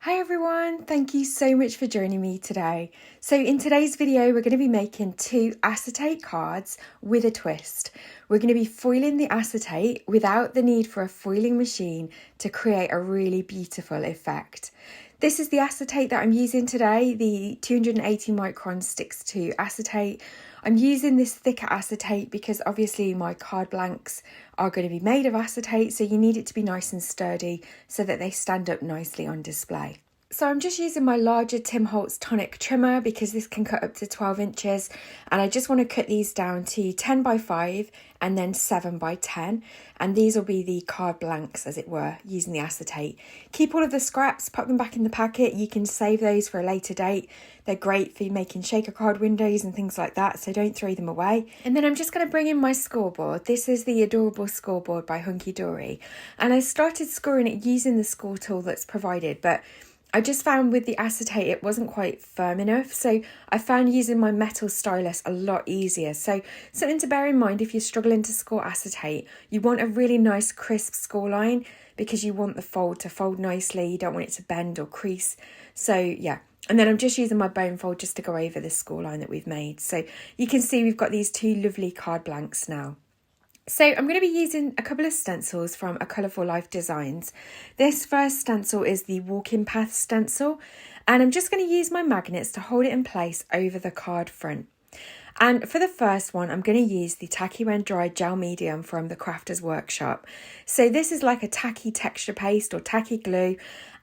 Hi everyone, thank you so much for joining me today. So in today's video, we're going to be making 2 acetate cards with a twist. We're going to be foiling the acetate without the need for a foiling machine to create a really beautiful effect. This is the acetate that I'm using today, the 280 micron sticks to acetate. I'm using this thicker acetate because obviously my card blanks are going to be made of acetate, so you need it to be nice and sturdy so that they stand up nicely on display. So I'm just using my larger Tim Holtz tonic trimmer because this can cut up to 12 inches, and I just want to cut these down to 10 by 5 and then 7 by 10, and these will be the card blanks as it were using the acetate. Keep all of the scraps, pop them back in the packet. You can save those for a later date. They're great for making shaker card windows and things like that, so don't throw them away. And then I'm just going to bring in my scoreboard. This is the adorable scoreboard by Hunkydory, and I started scoring it using the score tool that's provided, but I just found with the acetate it wasn't quite firm enough, so I found using my metal stylus a lot easier. So something to bear in mind if you're struggling to score acetate, you want a really nice crisp score line because you want the fold to fold nicely, you don't want it to bend or crease. So yeah, and then I'm just using my bone fold just to go over the score line that we've made. So you can see we've got these 2 lovely card blanks now. So I'm going to be using a couple of stencils from A Colourful Life Designs. This first stencil is the Walking Path stencil, and I'm just going to use my magnets to hold it in place over the card front. And for the first one, I'm going to use the Tacky When Dry Gel Medium from the Crafter's Workshop. So this is like a tacky texture paste or tacky glue.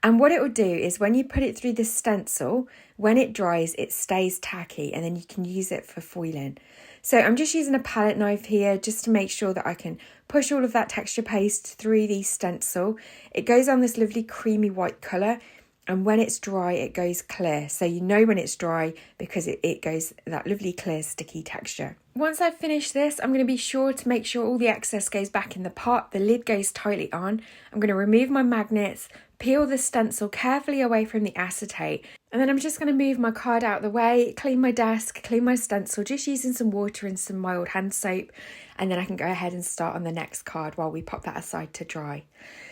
And what it will do is when you put it through the stencil, when it dries, it stays tacky and then you can use it for foiling. So I'm just using a palette knife here just to make sure that I can push all of that texture paste through the stencil. It goes on this lovely creamy white colour, and when it's dry it goes clear. So you know when it's dry because it goes that lovely clear sticky texture. Once I've finished this, I'm going to be sure to make sure all the excess goes back in the pot. The lid goes tightly on. I'm going to remove my magnets, peel the stencil carefully away from the acetate, and then I'm just going to move my card out of the way, clean my desk, clean my stencil, just using some water and some mild hand soap, and then I can go ahead and start on the next card while we pop that aside to dry.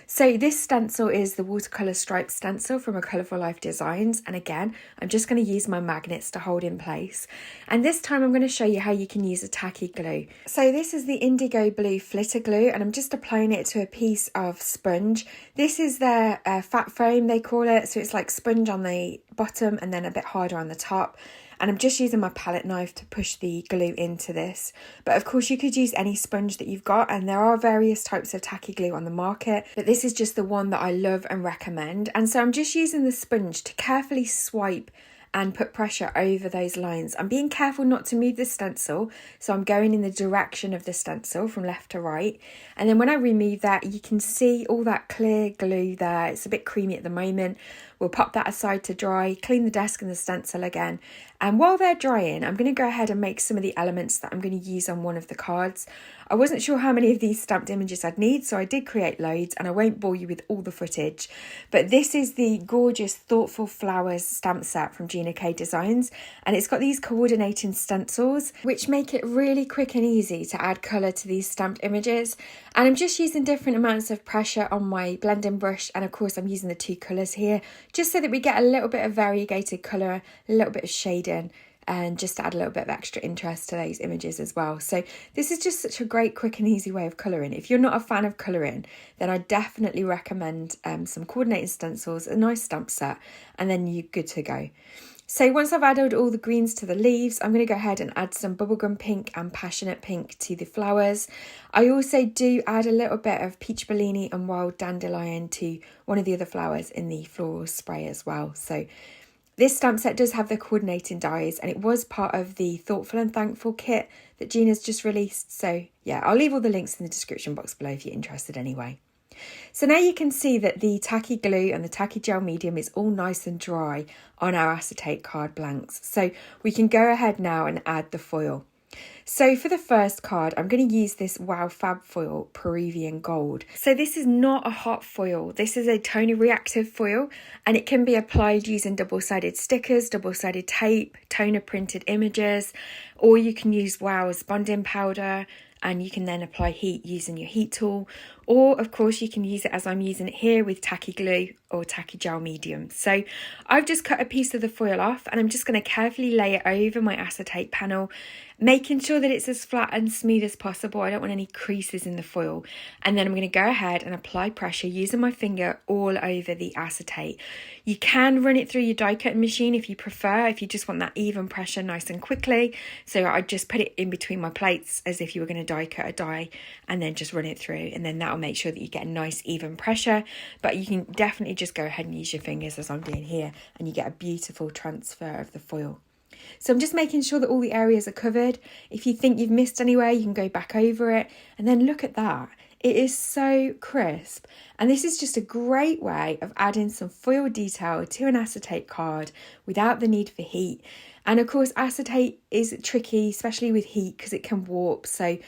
So this stencil is the Watercolor Stripe stencil from A Colourful Life Designs, and again I'm just going to use my magnets to hold in place, and this time I'm going to show you how you can use a tacky glue. So this is the IndigoBlu FlitterGlu, and I'm just applying it to a piece of sponge. This is their Phat foam they call it, so it's like sponge on the bottom and then a bit harder on the top. And I'm just using my palette knife to push the glue into this. But of course you could use any sponge that you've got, and there are various types of tacky glue on the market, but this is just the one that I love and recommend. And so I'm just using the sponge to carefully swipe and put pressure over those lines. I'm being careful not to move the stencil, so I'm going in the direction of the stencil from left to right. And then when I remove that, you can see all that clear glue there. It's a bit creamy at the moment. We'll pop that aside to dry, clean the desk and the stencil again. And while they're drying, I'm going to go ahead and make some of the elements that I'm going to use on one of the cards. I wasn't sure how many of these stamped images I'd need, so I did create loads, and I won't bore you with all the footage. But this is the gorgeous Thoughtful Flowers stamp set from Gina Designs, and it's got these coordinating stencils, which make it really quick and easy to add colour to these stamped images. And I'm just using different amounts of pressure on my blending brush, and of course I'm using the 2 colours here, just so that we get a little bit of variegated colour, a little bit of shading, and just to add a little bit of extra interest to those images as well. So this is just such a great, quick and easy way of colouring. If you're not a fan of colouring, then I definitely recommend some coordinating stencils, a nice stamp set, and then you're good to go. So once I've added all the greens to the leaves, I'm going to go ahead and add some Bubblegum Pink and Passionate Pink to the flowers. I also do add a little bit of Peach Belini and Wild Dandelion to one of the other flowers in the floral spray as well. So this stamp set does have the coordinating dies, and it was part of the Thoughtful and Thankful kit that Gina's just released. So yeah, I'll leave all the links in the description box below if you're interested anyway. So now you can see that the tacky glue and the tacky gel medium is all nice and dry on our acetate card blanks. So we can go ahead now and add the foil. So for the first card, I'm going to use this Wow Fab Foil Peruvian Gold. So this is not a hot foil. This is a toner reactive foil, and it can be applied using double-sided stickers, double-sided tape, toner printed images, or you can use Wow's bonding powder, and you can then apply heat using your heat tool, Or of course you can use it as I'm using it here with Tacky glue or Tacky gel medium. So I've just cut a piece of the foil off and I'm just going to carefully lay it over my acetate panel, making sure that it's as flat and smooth as possible. I don't want any creases in the foil. And then I'm going to go ahead and apply pressure using my finger all over the acetate. You can run it through your die cutting machine if you prefer, if you just want that even pressure nice and quickly. So I just put it in between my plates as if you were going to die cut a die and then just run it through, and then that'll make sure that you get a nice even pressure. But you can definitely just go ahead and use your fingers as I'm doing here, and you get a beautiful transfer of the foil. So I'm just making sure that all the areas are covered. If you think you've missed anywhere, you can go back over it, and then look at that. It is so crisp, and this is just a great way of adding some foil detail to an acetate card without the need for heat. And of course acetate is tricky, especially with heat, because it can warp, so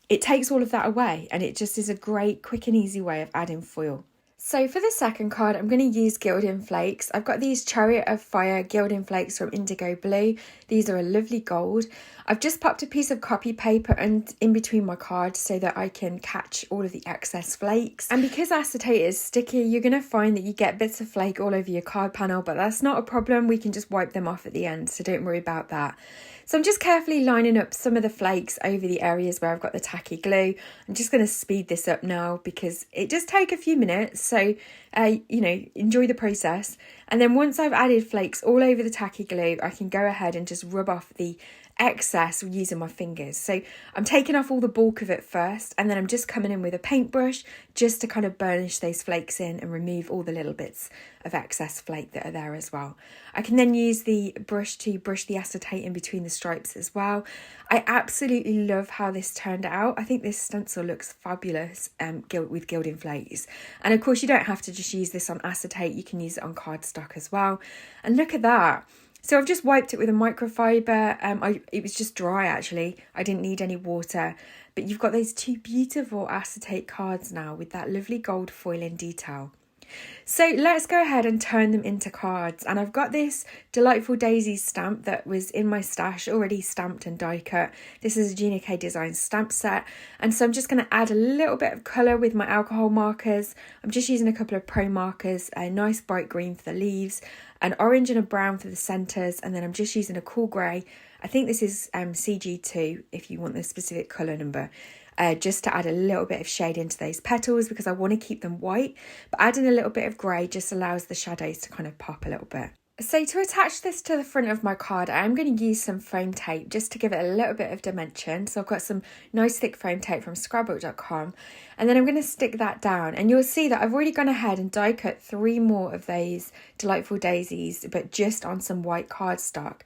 it takes all of that away, and it just is a great quick and easy way of adding foil. So for the second card, I'm going to use Gilding Flakes. I've got these Chariot of Fire Gilding Flakes from IndigoBlu. These are a lovely gold. I've just popped a piece of copy paper and in between my cards so that I can catch all of the excess flakes. And because acetate is sticky, you're going to find that you get bits of flake all over your card panel, but that's not a problem. We can just wipe them off at the end, so don't worry about that. So I'm just carefully lining up some of the flakes over the areas where I've got the tacky glue. I'm just going to speed this up now because it does take a few minutes. So, enjoy the process. And then once I've added flakes all over the tacky glue, I can go ahead and just rub off the excess using my fingers. So I'm taking off all the bulk of it first, and then I'm just coming in with a paintbrush just to kind of burnish those flakes in and remove all the little bits of excess flake that are there as well. I can then use the brush to brush the acetate in between the stripes as well. I absolutely love how this turned out. I think this stencil looks fabulous with Gilding Flakes. And of course you don't have to just use this on acetate, you can use it on cardstock as well. And look at that. So I've just wiped it with a microfiber. It was just dry actually. I didn't need any water. But you've got those two beautiful acetate cards now with that lovely gold foiling detail. So let's go ahead and turn them into cards. And I've got this delightful Daisies stamp that was in my stash, already stamped and die cut. This is a Gina K Designs stamp set. And so I'm just going to add a little bit of colour with my alcohol markers. I'm just using a couple of pro markers, a nice bright green for the leaves, an orange and a brown for the centres, and then I'm just using a cool grey. I think this is CG2 if you want the specific colour number. Just to add a little bit of shade into those petals because I want to keep them white, but adding a little bit of grey just allows the shadows to kind of pop a little bit. So to attach this to the front of my card, I'm going to use some foam tape just to give it a little bit of dimension. So I've got some nice thick foam tape from scrapbook.com, and then I'm going to stick that down, and you'll see that I've already gone ahead and die cut 3 more of those delightful daisies, but just on some white cardstock.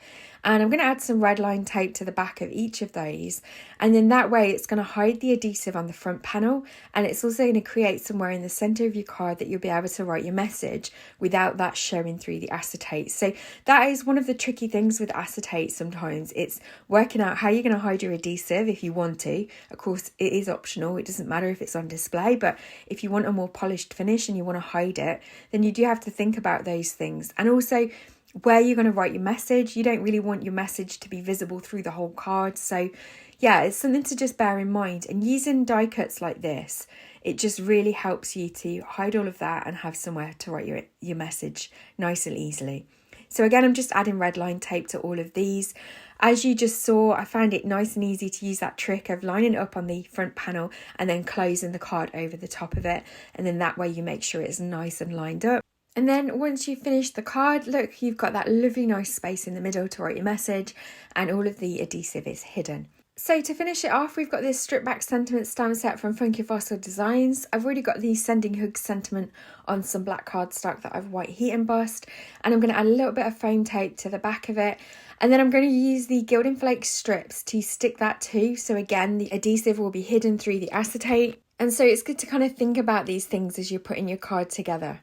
And I'm going to add some red line tape to the back of each of those, and then that way it's going to hide the adhesive on the front panel, and it's also going to create somewhere in the centre of your card that you'll be able to write your message without that showing through the acetate. So that is one of the tricky things with acetate sometimes. It's working out how you're going to hide your adhesive if you want to. Of course, it is optional. It doesn't matter if it's on display, but if you want a more polished finish and you want to hide it, then you do have to think about those things. And also where you're going to write your message. You don't really want your message to be visible through the whole card. So yeah, it's something to just bear in mind. And using die cuts like this, it just really helps you to hide all of that and have somewhere to write your message nice and easily. So again, I'm just adding red line tape to all of these. As you just saw, I found it nice and easy to use that trick of lining it up on the front panel and then closing the card over the top of it. And then that way you make sure it's nice and lined up. And then once you've finished the card, look, you've got that lovely nice space in the middle to write your message, and all of the adhesive is hidden. So to finish it off, we've got this strip back sentiment stamp set from Funky Fossil Designs. I've already got the Sending Hugs sentiment on some black cardstock that I've white heat embossed, and I'm going to add a little bit of foam tape to the back of it. And then I'm going to use the Gilding Flakes strips to stick that to. So again, the adhesive will be hidden through the acetate. And so it's good to kind of think about these things as you're putting your card together.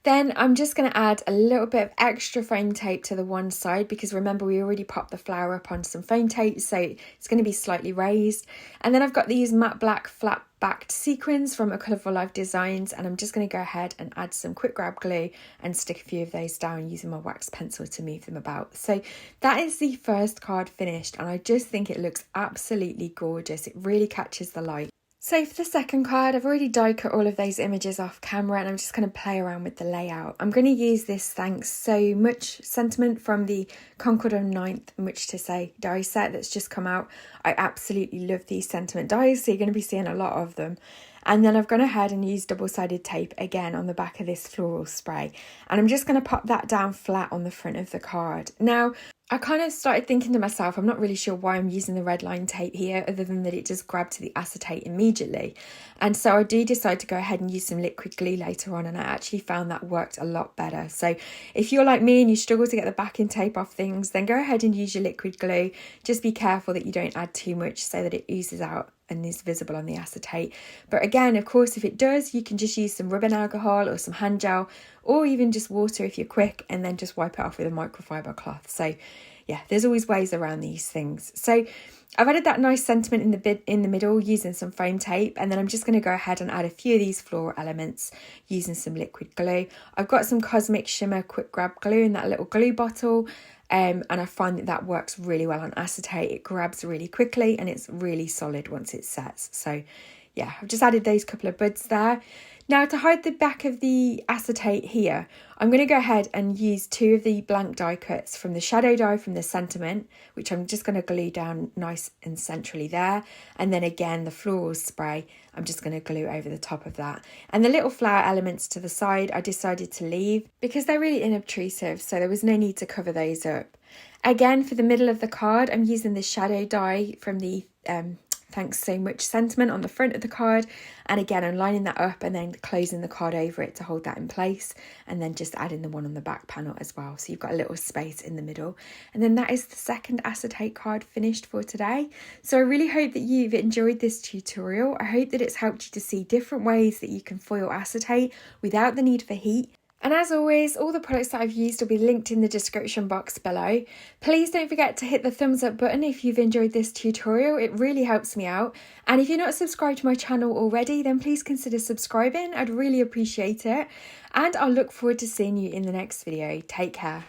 Then I'm just going to add a little bit of extra foam tape to the one side because remember we already popped the flower up on some foam tape, so it's going to be slightly raised. And then I've got these matte black flat backed sequins from A Colourful Life Designs, and I'm just going to go ahead and add some quick grab glue and stick a few of those down using my wax pencil to move them about. So that is the first card finished, and I just think it looks absolutely gorgeous. It really catches the light. So for the second card, I've already die cut all of those images off camera and I'm just going to play around with the layout. I'm going to use this Thanks So Much sentiment from the Concord on 9th, Much to Say die set that's just come out. I absolutely love these sentiment dies, so you're going to be seeing a lot of them. And then I've gone ahead and used double-sided tape again on the back of this floral spray. And I'm just going to pop that down flat on the front of the card. Now, I kind of started thinking to myself, I'm not really sure why I'm using the red line tape here, other than that it just grabbed to the acetate immediately. And so I do decide to go ahead and use some liquid glue later on, and I actually found that worked a lot better. So if you're like me and you struggle to get the backing tape off things, then go ahead and use your liquid glue. Just be careful that you don't add too much so that it oozes out and is visible on the acetate. But again, of course, if it does, you can just use some rubbing alcohol or some hand gel, or even just water if you're quick, and then just wipe it off with a microfiber cloth. So yeah, there's always ways around these things. So I've added that nice sentiment in the middle using some foam tape, and then I'm just going to go ahead and add a few of these floral elements using some liquid glue. I've got some Cosmic Shimmer Quick Grab glue in that little glue bottle, and I find that works really well on acetate. It grabs really quickly and it's really solid once it sets. So yeah, I've just added those couple of buds there. Now to hide the back of the acetate here, I'm going to go ahead and use two of the blank die cuts from the shadow die from the sentiment, which I'm just going to glue down nice and centrally there. And then again, the floral spray, I'm just going to glue over the top of that. And the little flower elements to the side, I decided to leave because they're really unobtrusive, so there was no need to cover those up. Again, for the middle of the card, I'm using the shadow die from the Thanks So Much sentiment on the front of the card, and again I'm lining that up and then closing the card over it to hold that in place, and then just adding the one on the back panel as well, so you've got a little space in the middle. And then that is the second acetate card finished for today. So I really hope that you've enjoyed this tutorial. I hope that it's helped you to see different ways that you can foil acetate without the need for heat. And as always, all the products that I've used will be linked in the description box below. Please don't forget to hit the thumbs up button if you've enjoyed this tutorial. It really helps me out. And if you're not subscribed to my channel already, then please consider subscribing. I'd really appreciate it. And I'll look forward to seeing you in the next video. Take care.